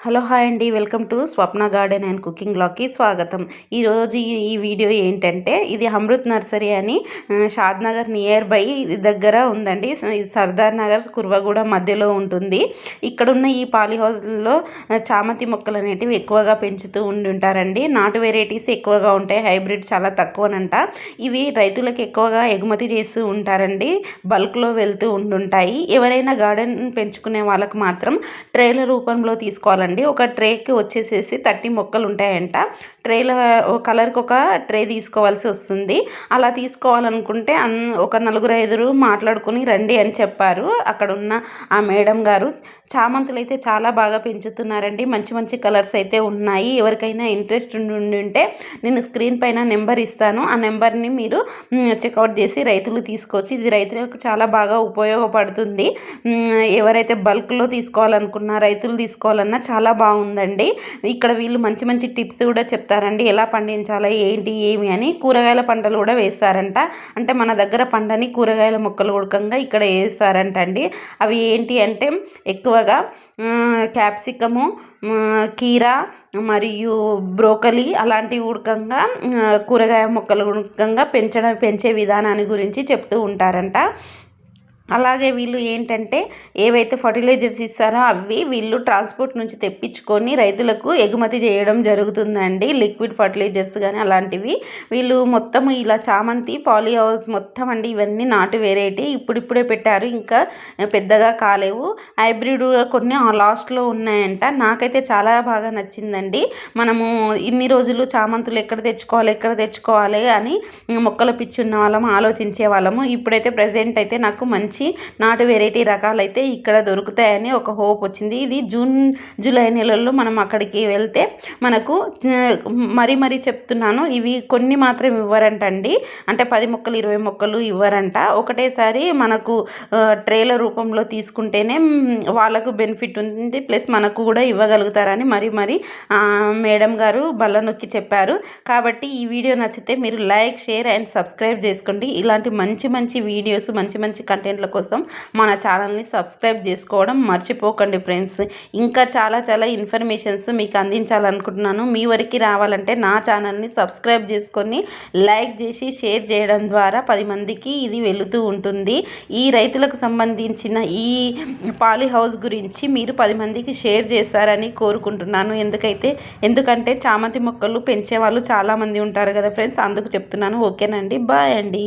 Hello hi అండి, welcome to Swapna garden and cooking బ్లాగ్కి స్వాగతం. ఈరోజు ఈ వీడియో ఏంటంటే, ఇది అమృత్ నర్సరీ అని షాద్ నగర్ నియర్ బై దగ్గర ఉందండి. సర్దార్ నగర్ కుర్వగూడ మధ్యలో ఉంటుంది. ఇక్కడున్న ఈ పాలీ హౌస్లో చామంతి మొక్కలు అనేటివి ఎక్కువగా పెంచుతూ ఉంటారండి. నాటు వెరైటీస్ ఎక్కువగా ఉంటాయి, హైబ్రిడ్ చాలా తక్కువనంట. ఇవి రైతులకు ఎక్కువగా ఎగుమతి చేస్తూ ఉంటారండి, బల్క్లో వెళ్తూ ఉంటుంటాయి. ఎవరైనా గార్డెన్ పెంచుకునే వాళ్ళకు మాత్రం ట్రేల రూపంలో తీసుకోవాలండి. ఒక ట్రేకి వచ్చేసేసి 30 మొక్కలు ఉంటాయంట. ట్రేల కలర్కి ఒక ట్రే తీసుకోవాల్సి వస్తుంది. అలా తీసుకోవాలనుకుంటే ఒక 4-5 మాట్లాడుకుని రండి అని చెప్పారు అక్కడ ఉన్న ఆ మేడం గారు. చామంతులు అయితే చాలా బాగా పెంచుతున్నారండి, మంచి మంచి కలర్స్ అయితే ఉన్నాయి. ఎవరికైనా ఇంట్రెస్ట్ ఉంటే నేను స్క్రీన్ పైన నెంబర్ ఇస్తాను, ఆ నెంబర్ని మీరు చెక్అవుట్ చేసి రైతులు తీసుకోవచ్చు. ఇది రైతులకు చాలా బాగా ఉపయోగపడుతుంది. ఎవరైతే బల్క్లో తీసుకోవాలనుకున్నా, రైతులు తీసుకోవాలన్నా చాలా బాగుందండి. ఇక్కడ వీళ్ళు మంచి మంచి టిప్స్ కూడా చెప్తారండి, ఎలా పండించాలి ఏంటి ఏమి అని. కూరగాయల పంటలు కూడా వేస్తారంట. అంటే మన దగ్గర పండని కూరగాయల మొక్కలు ఉడకంగా ఇక్కడ వేస్తారంట అండి. అవి ఏంటి అంటే ఎక్కువగా క్యాప్సికము, కీరా మరియు బ్రోకలీ అలాంటివి ఉడకంగా కూరగాయ మొక్కలు ఉడకంగా పెంచే విధానాన్ని గురించి చెప్తూ ఉంటారంట. అలాగే వీళ్ళు ఏంటంటే ఏవైతే ఫర్టిలైజర్స్ ఇస్తారో అవి వీళ్ళు ట్రాన్స్పోర్ట్ నుంచి తెప్పించుకొని రైతులకు ఎగుమతి చేయడం జరుగుతుందండి. లిక్విడ్ ఫర్టిలైజర్స్ కానీ అలాంటివి. వీళ్ళు మొత్తం ఇలా చామంతి పాలీ హౌస్ మొత్తం అండి, ఇవన్నీ నాటు వెరైటీ ఇప్పుడిప్పుడే పెట్టారు, ఇంకా పెద్దగా కాలేవు. హైబ్రిడ్ కొన్ని లాస్ట్లో ఉన్నాయంట. నాకైతే చాలా బాగా నచ్చిందండి. మనము ఇన్ని రోజులు చామంతులు ఎక్కడ తెచ్చుకోవాలి అని మొక్కల పిచ్చి ఉన్న వాళ్ళము ఆలోచించే వాళ్ళము. ఇప్పుడైతే ప్రజెంట్ అయితే నాకు మంచి నాటు వెరైటీ రకాలైతే ఇక్కడ దొరుకుతాయని ఒక హోప్ వచ్చింది. ఇది జూలై నెలల్లో మనం అక్కడికి వెళ్తే మనకు మరీ చెప్తున్నాను, ఇవి కొన్ని మాత్రం ఇవ్వరంటండి. అంటే 10 మొక్కలు 20 మొక్కలు ఇవ్వరంట. ఒకటేసారి మనకు ట్రేల రూపంలో తీసుకుంటేనే వాళ్ళకు బెనిఫిట్ ఉంది, ప్లస్ మనకు కూడా ఇవ్వగలుగుతారని మరి మేడం గారు బల్ల నొక్కి చెప్పారు. కాబట్టి ఈ వీడియో నచ్చితే మీరు లైక్, షేర్ అండ్ సబ్స్క్రైబ్ చేసుకోండి. ఇలాంటి మంచి వీడియోస్, మంచి కంటెంట్ల కోసం మన ఛానల్ని సబ్స్క్రైబ్ చేసుకోవడం మర్చిపోకండి ఫ్రెండ్స్. ఇంకా చాలా ఇన్ఫర్మేషన్స్ మీకు అందించాలనుకుంటున్నాను. మీ వరకు రావాలంటే నా ఛానల్ని సబ్స్క్రైబ్ చేసుకొని లైక్ చేసి షేర్ చేయడం ద్వారా 10 మందికి ఇది వెళుతూ ఉంటుంది. ఈ రైతులకు సంబంధించిన ఈ పాలీ హౌస్ గురించి మీరు 10 మందికి షేర్ చేస్తారని కోరుకుంటున్నాను. ఎందుకంటే చామంతి మొక్కలు పెంచే వాళ్ళు చాలామంది ఉంటారు కదా ఫ్రెండ్స్, అందుకు చెప్తున్నాను. ఓకేనండి, బాయ్ అండి.